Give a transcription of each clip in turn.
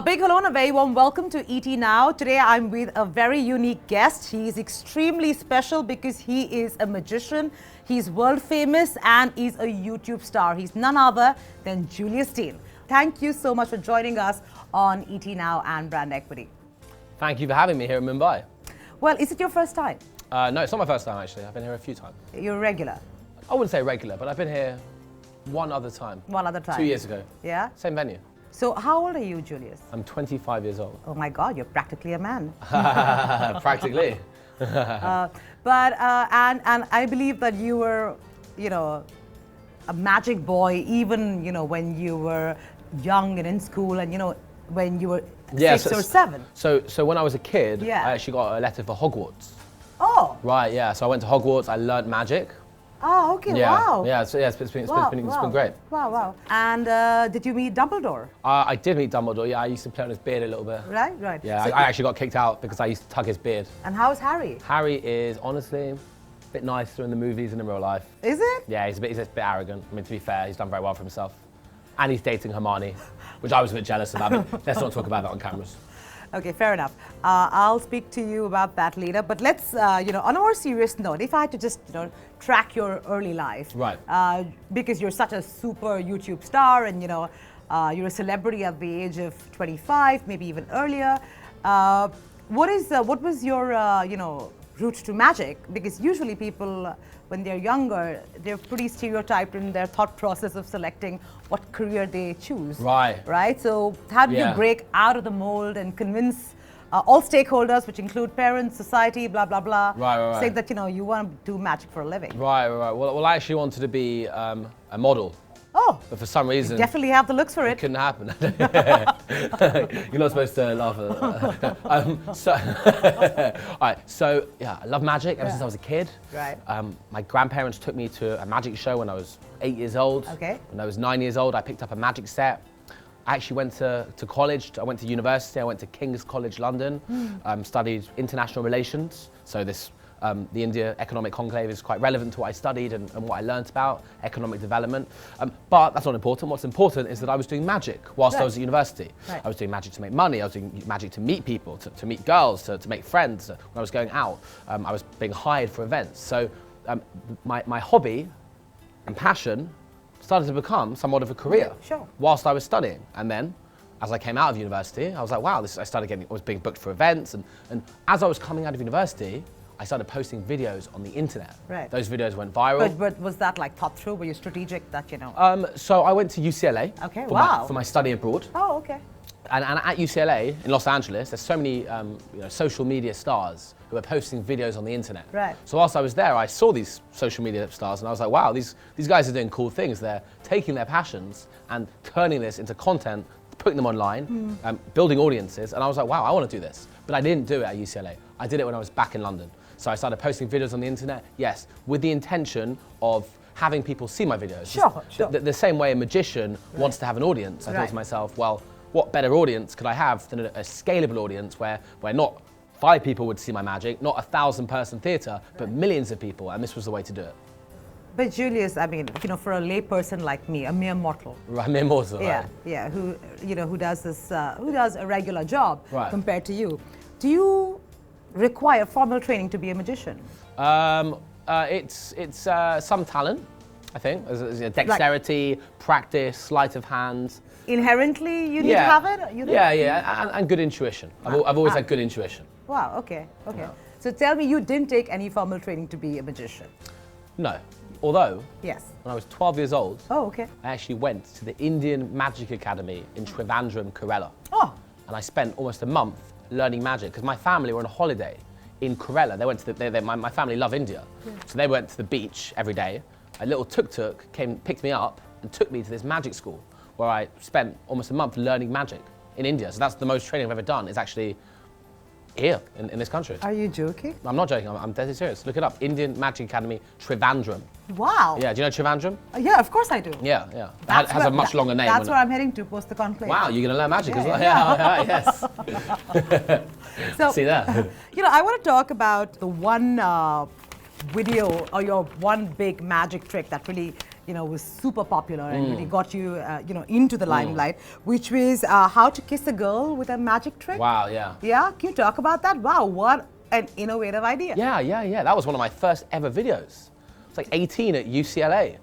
big hello and a very warm welcome to ET Now. Today I'm with a very unique guest. He is extremely special because he is a magician, he's world famous and he's a YouTube star. He's none other than Julius Dein. Thank you so much for joining us on ET Now and Brand Equity. Thank you for having me here in Mumbai. Well, is it your first time? No, it's not my first time actually. I've been here a few times. You're regular? I wouldn't say regular, but I've been here one other time. One other time? 2 years ago. Yeah? Same venue. So how old are you, Julius? I'm 25 years old. Oh my God, you're practically a man. Practically. And I believe that you were, a magic boy even, when you were young and in school and, when you were 6 or 7. So when I was a kid, Yeah. I actually got a letter for Hogwarts. Oh. Right, yeah. So I went to Hogwarts, I learned magic. Oh, okay, Yeah. wow. Yeah, so yeah, it's been great. Wow, wow. And did you meet Dumbledore? I did meet Dumbledore, yeah. I used to play on his beard a little bit. Right, right. Yeah, So I actually got kicked out because I used to tug his beard. And how's Harry? Harry is honestly a bit nicer in the movies and in real life. Is it? Yeah, he's a bit arrogant. I mean, to be fair, he's done very well for himself. And he's dating Hermione, which I was a bit jealous about, but let's not talk about that on cameras. Okay, fair enough. I'll speak to you about that later. But let's, on a more serious note, if I had to just, track your early life. Right. Because you're such a super YouTube star and, you're a celebrity at the age of 25, maybe even earlier. What was your, route to magic? Because usually people, when they're younger, they're pretty stereotyped in their thought process of selecting what career they choose. Right. Right? So how did you break out of the mold and convince all stakeholders, which include parents, society, blah, blah, blah, right. saying that, you want to do magic for a living? Right. Well, I actually wanted to be a model. Oh. But for some reason... You definitely have the looks for it it. couldn't happen. You're not supposed to laugh at that. All right, so yeah, I love magic ever since I was a kid. Right. My grandparents took me to a magic show when I was 8 years old. Okay. When I was 9 years old, I picked up a magic set. I actually went to college. I went to university. I went to King's College London, studied international relations. So this, the India Economic Conclave is quite relevant to what I studied and what I learned about economic development. But that's not important. What's important is that I was doing magic whilst I was at university. Right. I was doing magic to make money. I was doing magic to meet people, to meet girls, to make friends. When I was going out, I was being hired for events. So my hobby and passion started to become somewhat of a career whilst I was studying. And then, as I came out of university, I was like, wow, I was being booked for events. And as I was coming out of university, I started posting videos on the internet. Right. Those videos went viral. But was that like thought through? Were you strategic that, So I went to UCLA Okay, for my study abroad. Oh, okay. And at UCLA in Los Angeles, there's so many social media stars who are posting videos on the internet. Right. So whilst I was there, I saw these social media stars and I was like, wow, these guys are doing cool things. They're taking their passions and turning this into content, putting them online, building audiences. And I was like, wow, I want to do this. But I didn't do it at UCLA. I did it when I was back in London. So I started posting videos on the internet, yes, with the intention of having people see my videos. Sure. The same way a magician wants to have an audience. I thought to myself, well, what better audience could I have than a scalable audience where not 5 people would see my magic, not a 1,000-person theatre, but millions of people, and this was the way to do it. But Julius, I mean, for a lay person like me, a mere mortal. Right, mere mortal. Yeah, right. yeah. Who does this? Who does a regular job compared to you? Do you require formal training to be a magician? It's some talent, I think. There's dexterity, practice, sleight of hand. Inherently, you need to have it? And good intuition. I've always had good intuition. Wow, okay. Yeah. So tell me, you didn't take any formal training to be a magician? No. Although, yes, when I was 12 years old, I actually went to the Indian Magic Academy in Trivandrum, Kerala. Oh. And I spent almost a month learning magic because my family were on a holiday in Kerala. They went to my family love India. Yeah. So they went to the beach every day. A little tuk-tuk picked me up and took me to this magic school where I spent almost a month learning magic in India. So that's the most training I've ever done, is actually here in this country. Are you joking? I'm not joking, I'm dead serious. Look it up, Indian Magic Academy, Trivandrum. Wow. Yeah, do you know Trivandrum? Yeah, of course I do. Yeah. It has a much longer name. That's where I'm heading to post the conclave. Wow, you're going to learn magic as well? Yeah, yes. So, see that? I want to talk about the one video or your one big magic trick that really was super popular and really got you, into the limelight, which was how to kiss a girl with a magic trick. Wow, yeah. Yeah, can you talk about that? Wow, what an innovative idea. Yeah. That was one of my first ever videos. It's like 18 at UCLA.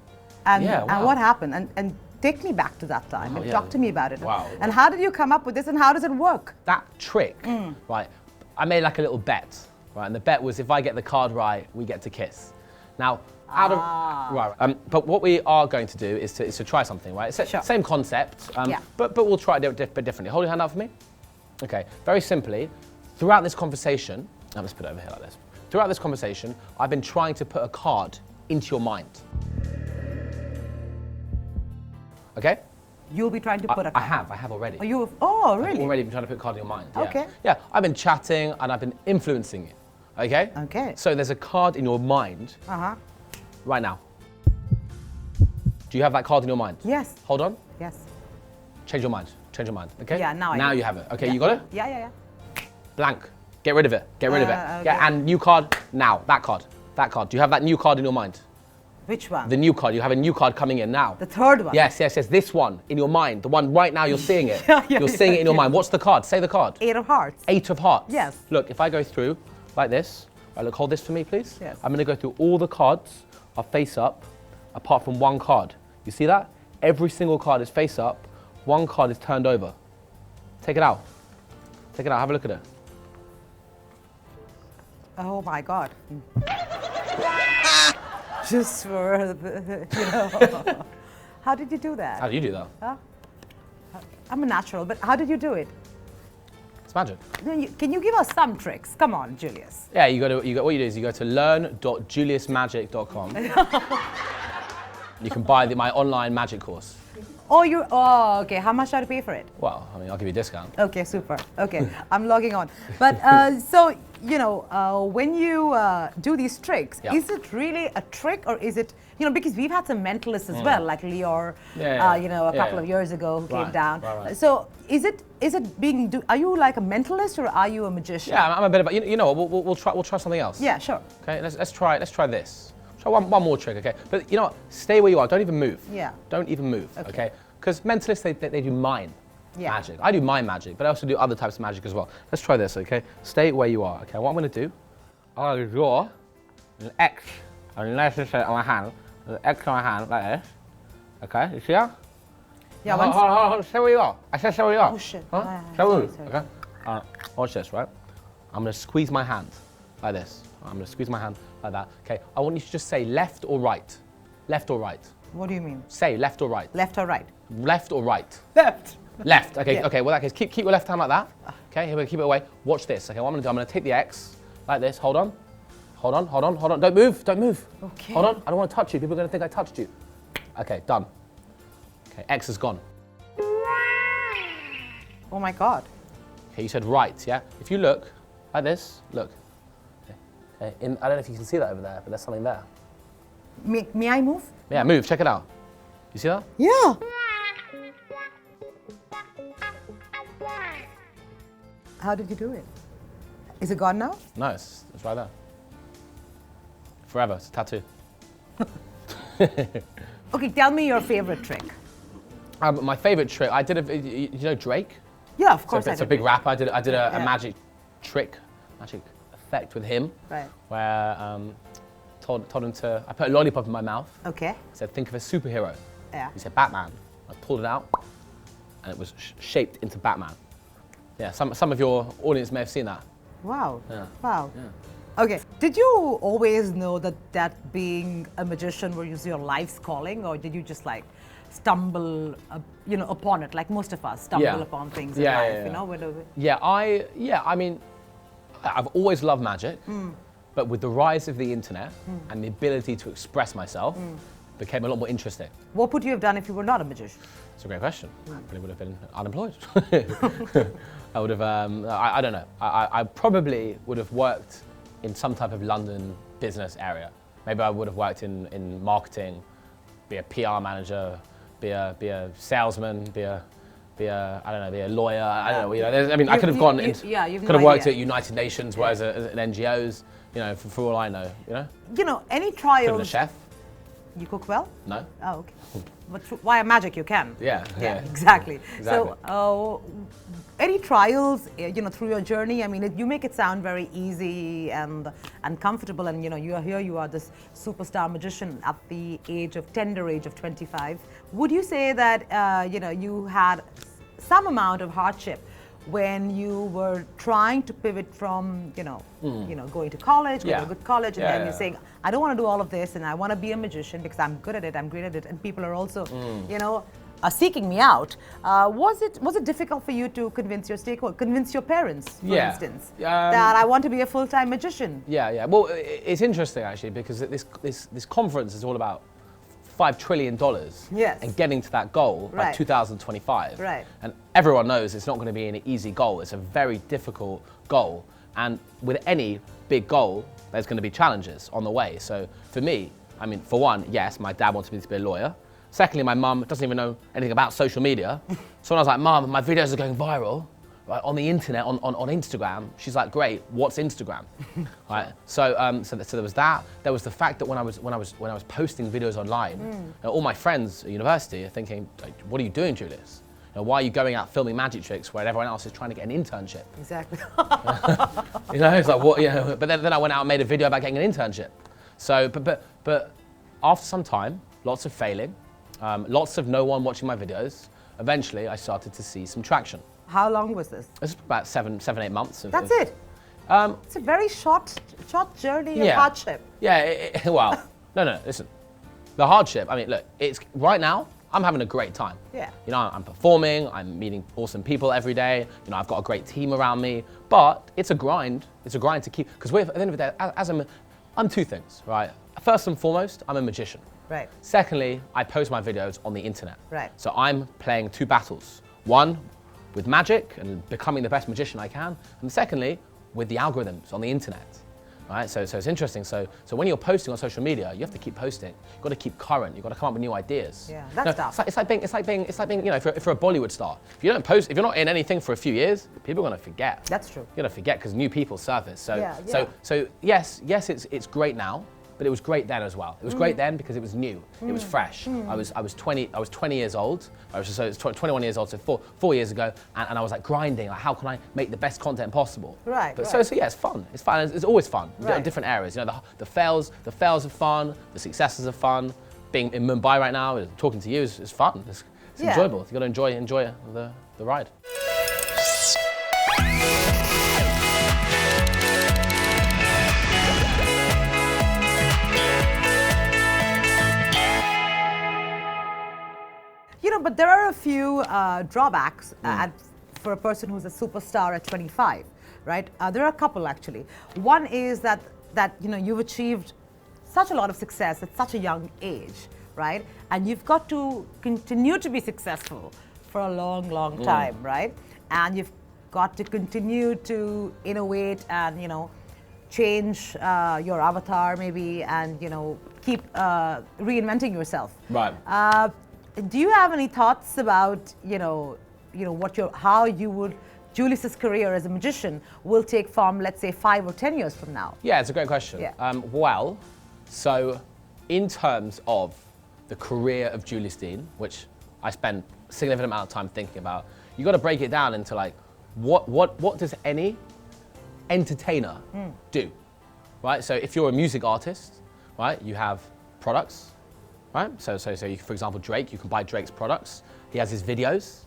And, yeah, wow. and what happened? And take me back to that time and talk to me about it. Wow. And how did you come up with this and how does it work? That trick, right, I made like a little bet, right, and the bet was if I get the card right, we get to kiss. Now, but what we are going to do is to try something, right? It's Sure. same concept, but we'll try it a bit differently. Hold your hand out for me. Okay, very simply, throughout this conversation, let's put it over here like this. Throughout this conversation, I've been trying to put a card into your mind. Okay? You'll be trying to put a card. I have already. Oh, really? I've already been trying to put a card in your mind. Yeah. Okay. Yeah, I've been chatting and I've been influencing you. Okay? Okay. So there's a card in your mind right now. Do you have that card in your mind? Yes. Hold on. Yes. Change your mind. Okay? Yeah, now I Now do. you have it. Okay, you got it? Yeah. Blank. Get rid of it. Get rid of it. Okay. Yeah, and new card now. That card. Do you have that new card in your mind? Which one? The new card. You have a new card coming in now. The third one? Yes. This one in your mind. The one right now you're seeing it. You're seeing it in your mind. What's the card? Say the card. 8 of hearts. 8 of hearts. Yes. Look, if I go through like this, right, look, hold this for me, please. Yes. I'm going to go through all the cards are face up, apart from one card. You see that? Every single card is face up. One card is turned over. Take it out. Take it out. Have a look at it. Oh my God. Just for the, How did you do that? How do you do that? Huh? I'm a natural, but how did you do it? It's magic. Can you give us some tricks? Come on, Julius. Yeah, what you do is you go to learn.juliusmagic.com. You can buy my online magic course. Oh, okay. How much do I pay for it? Well, I mean, I'll give you a discount. Okay, super. Okay, I'm logging on. But so, when you do these tricks, is it really a trick or is it, because we've had some mentalists as well, like Lior, a couple of years ago who came down. Right. So is it are you like a mentalist or are you a magician? Yeah, I'm a bit of we'll try something else. Yeah, sure. Okay, let's try this. Try one more trick, okay? But you know what? Stay where you are. Don't even move. Yeah. Don't even move, okay? Because mentalists, they do mind magic. I do mind magic, but I also do other types of magic as well. Let's try this, okay? Stay where you are, okay? What I'm going to do, I'm going to draw an X, unless it's on my hand, an X on my hand like this, okay? You see that? Yeah. Hold on. Stay where you are. I said stay where you are. Oh shit. Huh? Sorry. Okay? Watch this, right? I'm going to squeeze my hand like this. I'm going to squeeze my hand like that. Okay, I want you to just say left or right. Left or right. What do you mean? Say left or right. Left or right? Left or right. Left. Left. Okay. Yeah. Okay. Well, in that case, keep your left hand like that. Okay. Here we go. Keep it away. Watch this. Okay. What I'm gonna do? I'm gonna take the X like this. Hold on. Don't move. Okay. Hold on. I don't want to touch you. People are gonna think I touched you. Okay. Done. Okay. X is gone. Oh my God. Okay. You said right. Yeah. If you look like this, look. Okay. I don't know if you can see that over there, but there's something there. May I move? Yeah. Move. Check it out. You see that? Yeah. How did you do it? Is it gone now? No, it's right there. Forever. It's a tattoo. Okay, tell me your favorite trick. My favorite trick, I did you know Drake? Yeah, of course. It's a big rapper. I did a magic trick, magic effect with him. Right. Where told him to, I put a lollipop in my mouth. Okay. Said, think of a superhero. Yeah. He said, Batman. I pulled it out, and it was shaped into Batman. Yeah, some of your audience may have seen that. Wow. Yeah. Wow. Yeah. Okay. Did you always know that being a magician was your life's calling, or did you just like stumble, upon it, like most of us stumble upon things in life? I mean, I've always loved magic, but with the rise of the internet and the ability to express myself, became a lot more interesting. What would you have done if you were not a magician? It's a great question. I probably would have been unemployed. I would have, I don't know. I probably would have worked in some type of London business area. Maybe I would have worked in marketing, be a PR manager, be a salesman, be a lawyer. I don't know. I could have gone into, could have worked at United Nations, as an NGOs. For all I know. Any Could have been trials? a chef. You cook well? No. Oh, okay. But via magic you can. Yeah. Exactly. Exactly. So, any trials, through your journey? I mean, you make it sound very easy and comfortable, and you are here. You are this superstar magician at the tender age of 25. Would you say that you had some amount of hardship when you were trying to pivot from going to college, going to a good college, and then you're saying, I don't want to do all of this, and I want to be a magician because I'm good at it, I'm great at it, and people are also seeking me out. Was it difficult for you to convince your parents, for instance, that I want to be a full-time magician? Yeah. Well, it's interesting actually, because this conference is all about $5 trillion and getting to that goal by 2025. Right. And everyone knows it's not going to be an easy goal. It's a very difficult goal. And with any big goal, there's going to be challenges on the way. So for me, I mean, for one, yes, my dad wanted me to be a lawyer. Secondly, my mum doesn't even know anything about social media. So when I was like, Mum, my videos are going viral, right, on the internet, on Instagram. She's like, great, what's Instagram? Right. So there was that. There was the fact that when I was posting videos online, all my friends at university are thinking, what are you doing, Julius? Why are you going out filming magic tricks when everyone else is trying to get an internship? Exactly. It's like what? But then I went out and made a video about getting an internship. So, but after some time, lots of failing, lots of no one watching my videos. Eventually, I started to see some traction. How long was this? It was about 7-8 months. That's it. It's a very short journey of hardship. Yeah. Well, no. Listen, the hardship. I mean, look. It's right now. I'm having a great time. Yeah. I'm performing. I'm meeting awesome people every day. I've got a great team around me. But it's a grind. It's a grind to keep. Because at the end of the day, I'm two things, right? First and foremost, I'm a magician. Right. Secondly, I post my videos on the internet. Right. So I'm playing two battles. One, with magic and becoming the best magician I can, and secondly, with the algorithms on the internet. Right? So it's interesting. So when you're posting on social media, you have to keep posting. You've got to keep current. You've got to come up with new ideas. Yeah, that's tough. It's like being, if you're a Bollywood star, if you don't post, if you're not in anything for a few years, people are going to forget. That's true. You're going to forget because new people surface. So yes, it's great now. But it was great then as well. It was great then because it was new. It was fresh. I was 20 years old. So it's 21 years old. So four years ago, and I was like grinding. Like, how can I make the best content possible? Right. But so yeah, it's fun. It's fun. It's always fun. Right. Different areas. The fails are fun. The successes are fun. Being in Mumbai right now, talking to you is fun. It's enjoyable. You got to enjoy the ride. But there are a few drawbacks for a person who's a superstar at 25, right? There are a couple actually. One is that you've achieved such a lot of success at such a young age, right? And you've got to continue to be successful for a long, long time, right? And you've got to continue to innovate and change your avatar maybe, and keep reinventing yourself. Right. Do you have any thoughts about how Julius's career as a magician will take form, let's say 5 or 10 years from now? Yeah, it's a great question. Yeah. Well, so in terms of the career of Julius Dein, which I spend a significant amount of time thinking about, you got to break it down into like what does any entertainer do, right? So if you're a music artist, right, you have products. Right? So you, for example, Drake, you can buy Drake's products. He has his videos,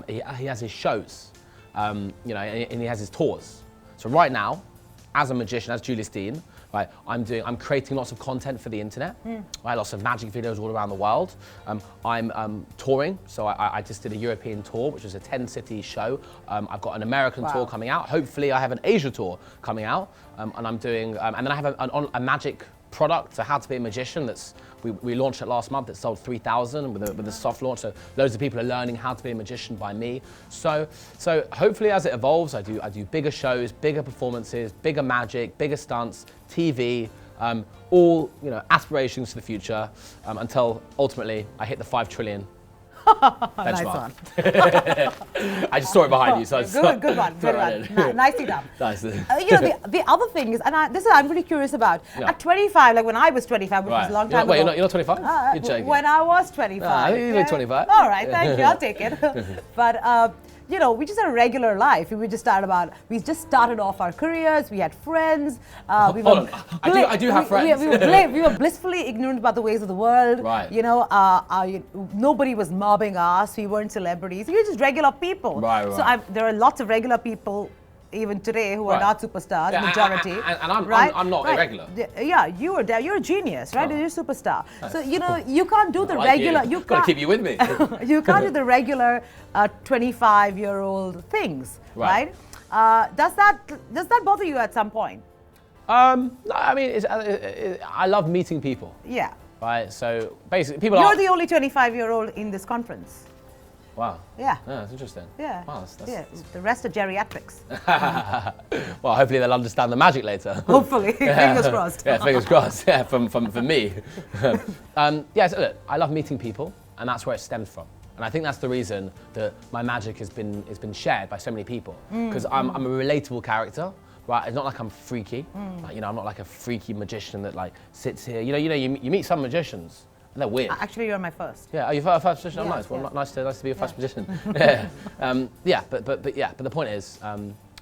he has his shows, and he has his tours. So right now, as a magician, as Julius Dein, right, I'm creating lots of content for the internet, right, lots of magic videos all around the world. I'm touring, so I just did a European tour, which was a 10-city show. I've got an American tour coming out. Hopefully I have an Asia tour coming out, and I'm doing, and then I have a magic product, so how to be a magician, we launched it last month. It sold 3,000 with a soft launch, so loads of people are learning how to be a magician by me. So hopefully as it evolves, I do bigger shows, bigger performances, bigger magic, bigger stunts, TV, all aspirations for the future, until ultimately I hit the $5 trillion Nice Benchmark. one. I just saw it behind you, so Good one. Good one. Nicely done. Nice. The other thing is, and I'm really curious about. Yeah. At 25, like when I was 25, which was a long time Wait, ago. you're not 25? You're joking. When I was 25. I think you look 25. All right, thank you. I'll take it. But we just had a regular life. We just started off our careers. We had friends. Hold on. I do have friends. We were blissfully ignorant about the ways of the world. Right. Nobody was mobbing us. We weren't celebrities. We were just regular people. Right. So there are lots of regular people even today who are not superstars, majority. And I'm not irregular. Yeah, you're a genius, right? You're a superstar. So you can't do the like regular. You got to keep you with me. You can't do the regular 25-year-old things, right? Does that bother you at some point? No, I mean, I love meeting people. Yeah. Right. So basically, people You're the only 25-year-old in this conference. Wow. Yeah. That's interesting. Yeah. Wow, Yeah. The rest are geriatrics. Well, hopefully they'll understand the magic later. Hopefully. Fingers crossed. Yeah, fingers crossed. Yeah, from me. So look, I love meeting people, and that's where it stems from. And I think that's the reason that my magic has been shared by so many people. Because I'm a relatable character. Right, it's not like I'm freaky. Like, I'm not like a freaky magician that like sits here. You meet some magicians. And they're weird. Actually, you're my first. Yeah, you're first magician. Yeah, Nice. Well, yeah. nice to be your first magician. Yeah. But the point is, I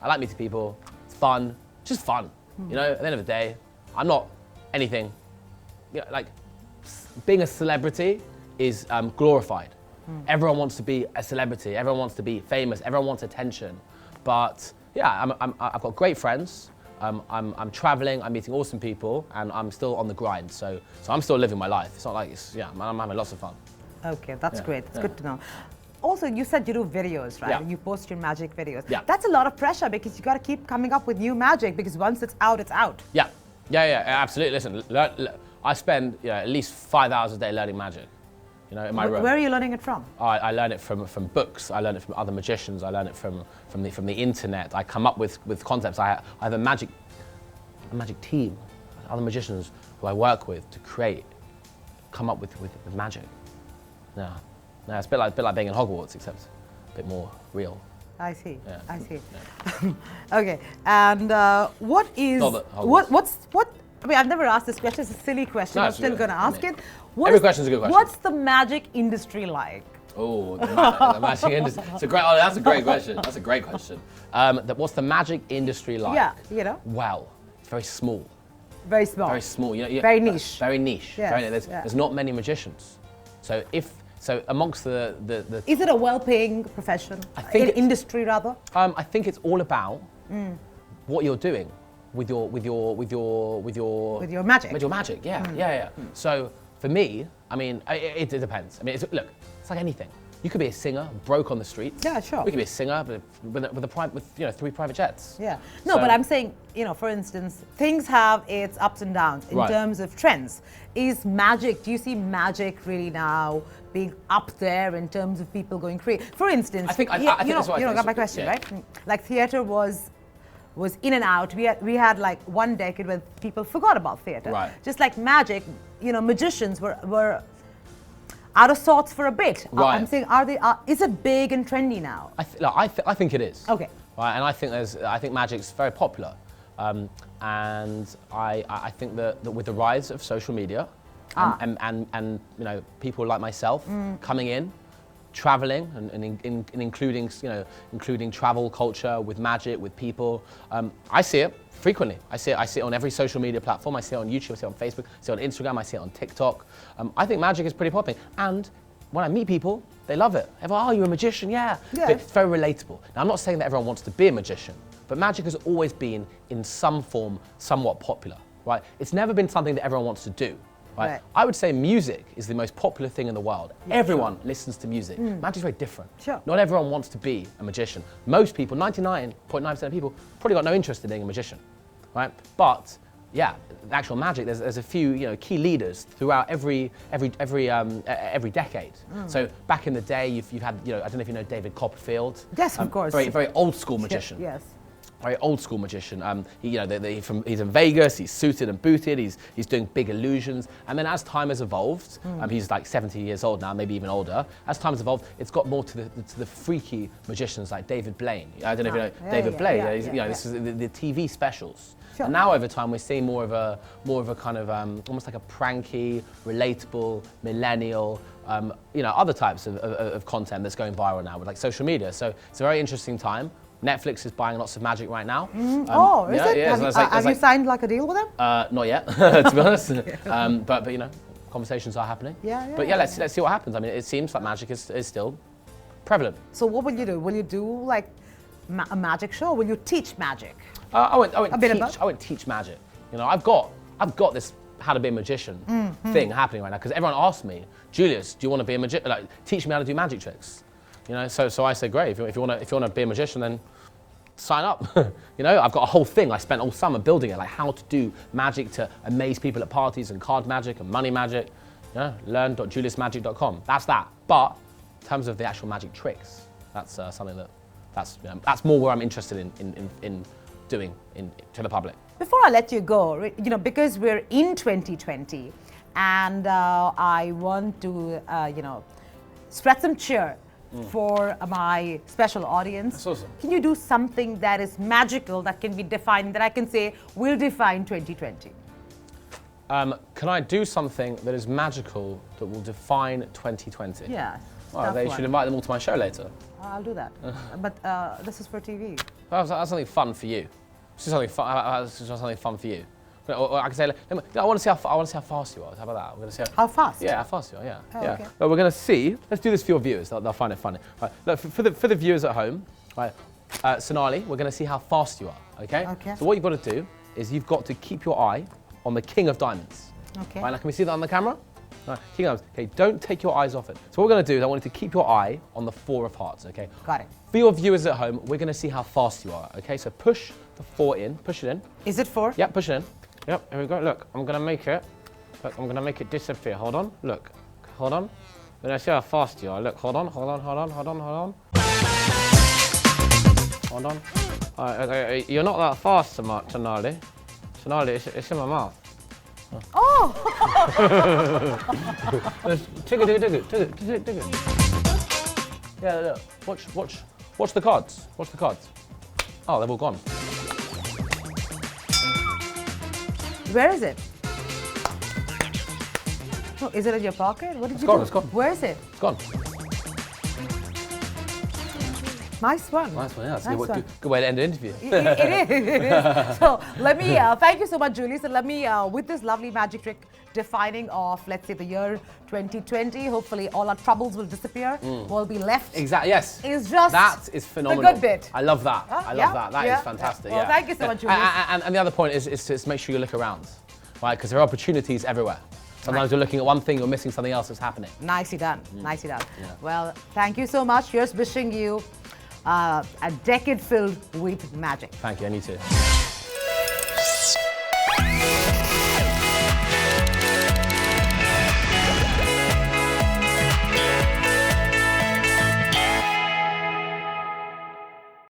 like meeting people. It's fun. It's just fun. At the end of the day, I'm not anything. Like being a celebrity is glorified. Everyone wants to be a celebrity. Everyone wants to be famous. Everyone wants attention. But yeah, I've got great friends. I'm traveling, I'm meeting awesome people, and I'm still on the grind. So I'm still living my life. It's not like I'm having lots of fun. Okay, that's great. It's good to know. Also, you said you do videos, right? Yeah. You post your magic videos. Yeah. That's a lot of pressure because you got to keep coming up with new magic because once it's out, it's out. Yeah, absolutely. Listen, I spend at least 5 hours a day learning magic. In my room. Where are you learning it from? I learn it from books. I learn it from other magicians. I learn it from the internet. I come up with concepts. I have a magic team, other magicians who I work with to come up with magic. Yeah, it's a bit like being in Hogwarts, except a bit more real. I see. Yeah. I see. Yeah. Okay, and what is what? I mean, I've never asked this question. It's a silly question. No, I'm still going to ask it. Every question's a good question. What's the magic industry like? Oh, the magic industry. That's a great question. That's a great question. What's the magic industry like? Yeah, Well, it's very small. Very small. Very small. Very niche. Very niche. Yes, There's not many magicians. So amongst the Is it a well-paying profession? I think industry rather. I think it's all about what you're doing with your magic. With your magic, yeah. So for me, I mean, it depends. I mean, it's like anything. You could be a singer, broke on the streets. Yeah, sure. We could be a singer with 3 private jets. Yeah. No, but I'm saying, for instance, things have its ups and downs in terms of trends. Do you see magic really now being up there in terms of people going crazy? For instance, I think got my question, right? Like theater was in and out. We had like one decade where people forgot about theater. Right. Just like magic, magicians were out of sorts for a bit. Right. I'm saying, is it big and trendy now? I think it is. Okay. Right, and I think magic's very popular, and I think that with the rise of social media, and people like myself coming in, traveling and including travel culture with magic, with people. I see it frequently. I see it on every social media platform. I see it on YouTube, I see it on Facebook, I see it on Instagram, I see it on TikTok. I think magic is pretty popular. And when I meet people, they love it. Everyone, you're a magician, yeah. But it's very relatable. Now, I'm not saying that everyone wants to be a magician, but magic has always been, in some form, somewhat popular, right? It's never been something that everyone wants to do. Right. I would say music is the most popular thing in the world. Everyone listens to music. Magic's very different. Sure. Not everyone wants to be a magician. Most people, 99.9% of people, probably got no interest in being a magician, right? But yeah, the actual magic. There's a few key leaders throughout every decade. So back in the day, you've had I don't know if you know David Copperfield. Yes, of course. Very old school magician. Yes. very old school magician. He, you know, he's in Vegas. He's suited and booted. He's doing big illusions. And then as time has evolved, he's like 70 years old now, maybe even older. As time has evolved, it's got more to the freaky magicians like David Blaine. I don't know if you know David Blaine. This is the TV specials. Sure. And now over time, we're seeing more of a kind of almost like a pranky, relatable, millennial, other types of content that's going viral now with like social media. So it's a very interesting time. Netflix is buying lots of magic right now. Is it? Yeah, have you signed like a deal with them? Not yet, to be honest. But you know, conversations are happening. But let's see what happens. I mean, it seems like magic is still prevalent. So what will you do? Will you do like a magic show? Will you teach magic? I won't teach magic. You know, I've got this how to be a magician thing happening right now because everyone asks me, Julius, do you want to be a magician? Like, teach me how to do magic tricks. You know, so I say, great. If you want to be a magician, then sign up. You know, I've got a whole thing. I spent all summer building it, like how to do magic to amaze people at parties and card magic and money magic. You know, learn.juliusmagic.com. That's that. But in terms of the actual magic tricks, that's something that's more where I'm interested in doing to the public. Before I let you go, you know, because we're in 2020, and I want to, spread some cheer for my special audience. That's awesome. Can you do something that is magical, that can be defined, that I can say will define 2020? Can I do something that is magical that will define 2020? Yeah. Well, they should invite them all to my show later. I'll do that. But this is for TV. That's something fun for you. This is something fun for you. Or I can say, I want to see how fast you are. How about that? We're going to see how fast? Yeah, how fast you are. Yeah. Oh, yeah. okay. Well, we're going to see. Let's do this for your viewers. They'll find it funny. Right. Look, for the viewers at home, right? Sonali, we're going to see how fast you are. Okay. Okay. So what you've got to do is you've got to keep your eye on the King of Diamonds. Okay. Right. Now, can we see that on the camera? Right. King of Diamonds. Okay. Don't take your eyes off it. So what we're going to do is I want you to keep your eye on the 4 of Hearts. Okay. Got it. For your viewers at home, we're going to see how fast you are. Okay. So push the 4 in. Push it in. Is it 4? Yeah. Push it in. Yep, here we go. Look, I'm gonna make it. Look, I'm gonna make it disappear. Hold on. Look, hold on. Then I see how fast you are. Look, hold on. Hold on. You're not that fast, Sonali. Sonali, it's in my mouth. Oh! Take it. Yeah, look. Watch the cards. Watch the cards. Oh, they've all gone. Where is it? Oh, is it in your pocket? What did you do? It's gone. Where is it? It's gone. Nice one. Nice one, yeah. That's nice a good way to end the interview. It is. So let me, thank you so much, Julius. And let me, with this lovely magic trick defining of, let's say, the year 2020, hopefully all our troubles will disappear. We'll be left. Exactly, yes. Is just that is phenomenal. the good bit. I love that. I love that. That is fantastic. Well, thank you so much, Julius. And the other point is to make sure you look around, right? Because there are opportunities everywhere. Sometimes you're looking at one thing, you're missing something else that's happening. Nicely done. Nicely done. Yeah. Well, thank you so much. Here's wishing you a decade filled with magic. Thank you, and you too.